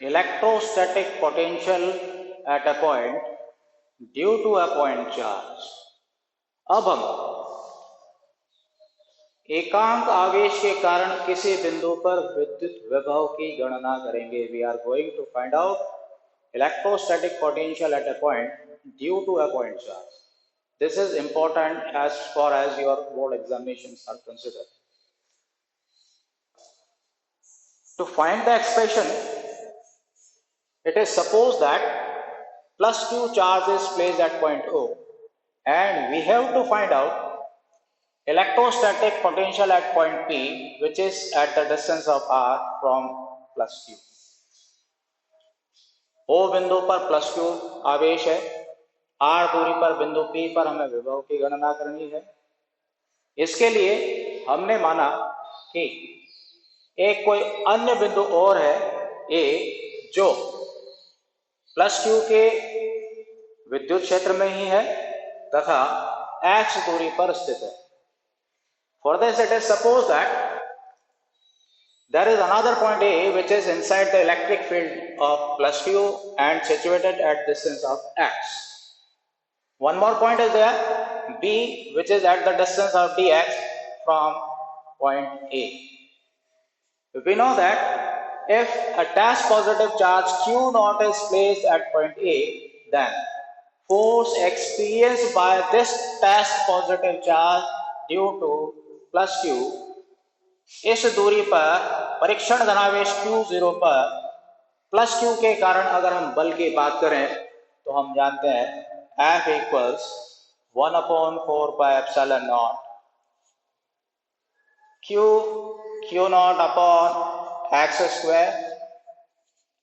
electrostatic potential at a point due to a point charge। अब हम एकांक आवेश के कारण किसी बिंदु पर विद्युत विभव की गणना करेंगे। We are going to find out electrostatic potential at a point due to a point charge. This is important as far as your board examinations are considered. To find the expression, it is supposed that plus q charge is placed at point O and we have to find out electrostatic potential at point P, which is at the distance of r from plus q. O बिंदु पर plus q आवेश है, r दूरी पर बिंदु P पर हमें विभव की गणना करनी है। इसके लिए हमने माना कि एक कोई अन्य बिंदु और है A जो प्लस q के विद्युत क्षेत्र में ही है तथा x दूरी पर स्थित है। For this, it is supposed that there is another point A which is inside the electric field of plus q and situated at distance of x. One more point is there, B, which is at the distance of dx from point A. We know that if a dash positive charge q naught is placed at point A, then force experienced by this dash positive charge due to plus q इस दूरी पर परीक्षण धनावेश q0 पर plus q के कारण अगर हम बल की बात करें तो हम जानते हैं F equals 1/4 pi epsilon not q not upon x square.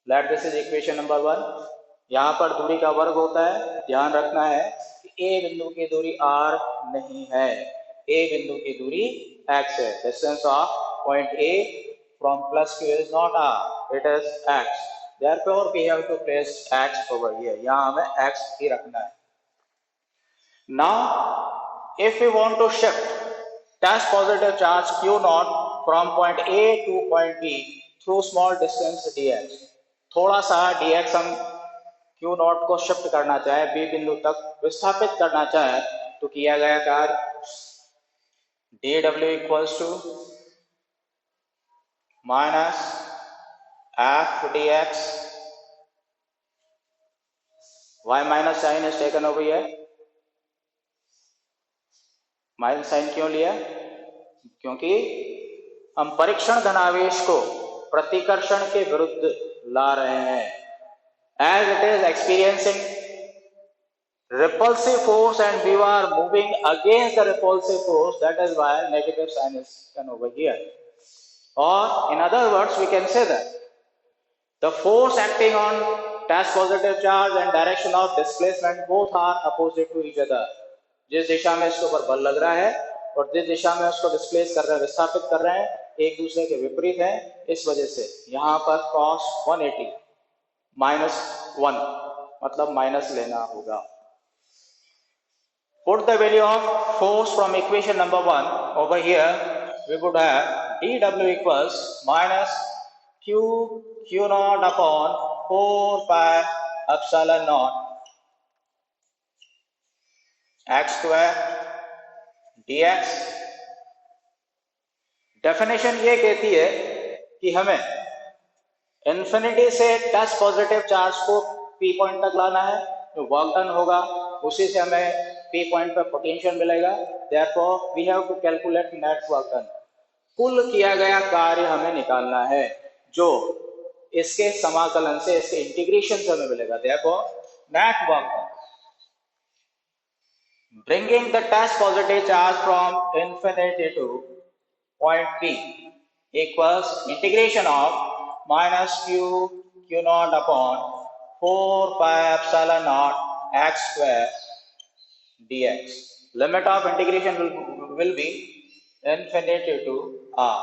Let this is equation number 1। यहाँ पर दूरी का वर्ग होता है। ध्यान रखना है कि A बिंदु की दूरी r नहीं है, A बिंदु की दूरी x है। Distance of point A from plus q is not r, it is x. Therefore, we have to place x over here. यहाँ हमें x ही रखना है। Now, if we want to shift dash positive charge q naught from point A to point B through small distance dx, थोड़ा सा dx हम q naught को shift करना चाहे, B बिंदु तक विस्थापित करना चाहे तो किया गया कार्य dw equals to minus f dx, y minus sign is taken over here। Minus sign क्यों लिया? क्योंकि हम परीक्षण धनावेश को प्रतिकर्षण के विरुद्ध ला रहे हैं। As it is experiencing repulsive force and we are moving against the repulsive force, that is why negative sign is taken over here. Or in other words, we can say that the force acting on dash positive charge and direction of displacement both are opposite to each other. जिस दिशा में इसके ऊपर बल लग रहा है और जिस दिशा में उसको डिस्प्लेस कर रहे हैं, विस्थापित कर रहे हैं, एक दूसरे के विपरीत है। इस वजह से यहाँ पर cos 180 -1 मतलब माइनस लेना होगा। Put the value of force from equation number 1 over here. We would have dw equals minus q naught upon 4 pi epsilon naught x square dx। Definition ये कहती है कि हमें इन्फिनिटी से टच पॉजिटिव चार्ज को P point तक लाना है। जो वर्क डन होगा उसी से हमें P पॉइंट पर पोटेंशियल मिलेगा। Therefore we have to calculate net work done. कुल किया गया कार्य हमें निकालना है जो इसके समाकलन से, इसके इंटीग्रेशन से हमें मिलेगा। Therefore net work done bringing the dash positive charge from infinity to point P equals integration of minus q naught upon 4 pi epsilon naught x square dx. Limit of integration will be infinity to r.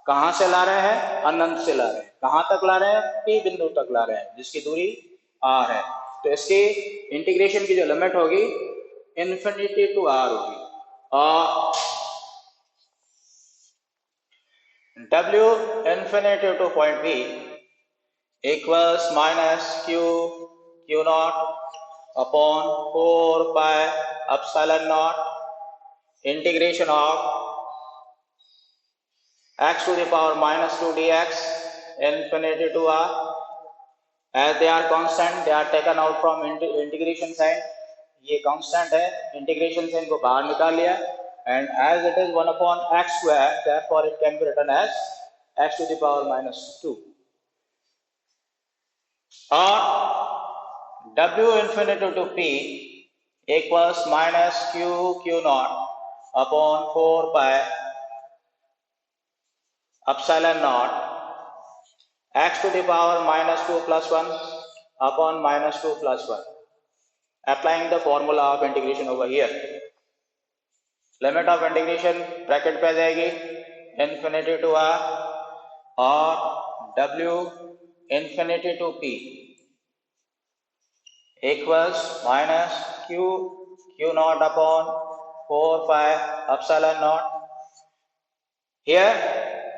कहाँ से ला रहे हैं? अनंत से ला रहे हैं। कहाँ तक ला रहे हैं? P बिंदु तक ला रहे हैं जिसकी दूरी r है। तो इसकी इंटीग्रेशन की जो लिमिट होगी इन्फिनिटी टू r होगी और w infinity two point B equals minus q naught upon 4 pi epsilon naught integration of x to the power minus 2 dx infinity to r. As they are constant, they are taken out from integration sign. ये constant है, integration से इनको बाहर निकाल लिया, and as it is 1 upon x square, therefore it can be written as x to the power minus 2. और w infinity to p equals minus q naught upon 4 pi epsilon naught x to the power minus 2 plus 1 upon minus 2 plus 1. Applying the formula of integration over here. Limit of integration bracket पे आ जाएगी infinity to r और w infinity to p equals minus q naught upon 4 pi epsilon naught. Here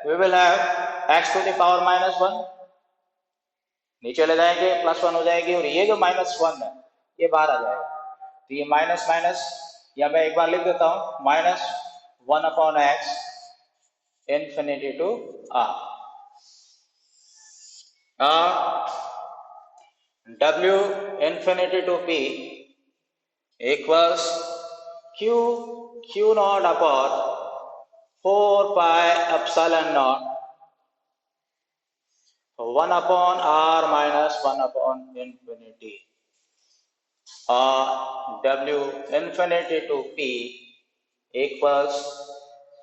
we will have x to the power minus 1, नीचे ले जाएंगे plus 1 हो जाएगी और ये जो माइनस 1 है ये बाहर आ जाएगा, तो ये माइनस माइनस या मैं एक बार लिख देता हूं minus 1 upon x infinity to r. W infinity to p equals q naught upon 4 pi epsilon naught 1 upon r minus 1 upon infinity. W infinity to p equals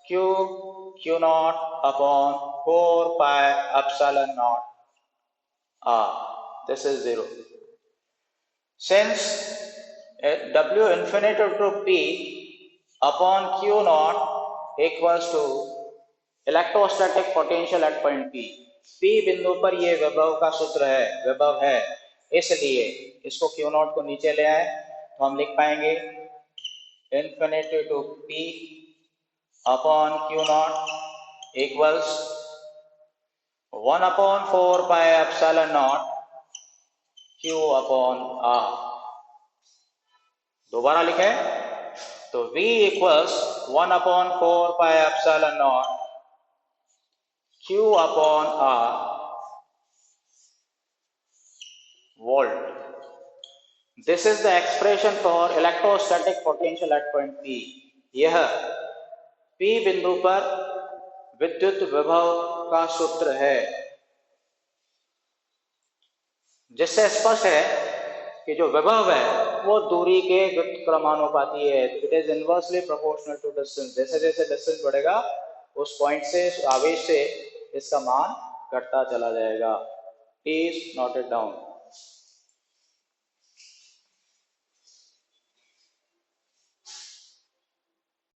q naught upon 4 pi epsilon naught r. This is 0. Since W infinity to p upon q naught equals to electrostatic potential at point P. P बिंदु पर ये विभव का सूत्र है, विभव है, इसलिए इसको Q नॉट को नीचे ले आए तो हम लिख पाएंगे infinity to P upon Q not equals 1 upon 4 pi epsilon naught Q upon R. दोबारा लिखें तो V equals 1 upon 4 pi epsilon naught Q upon R volt. This is the expression for electrostatic potential at point P. यह P बिंदु पर विद्युत विभव का सूत्र है, जिससे स्पष्ट है कि जो विभव है वो दूरी के व्युत्क्रमानुपाती है. It is inversely proportional to distance. जैसे जैसे डिस्टेंस बढ़ेगा उस पॉइंट से, आवेश से इसका मान घटता चला जाएगा. Please note it down.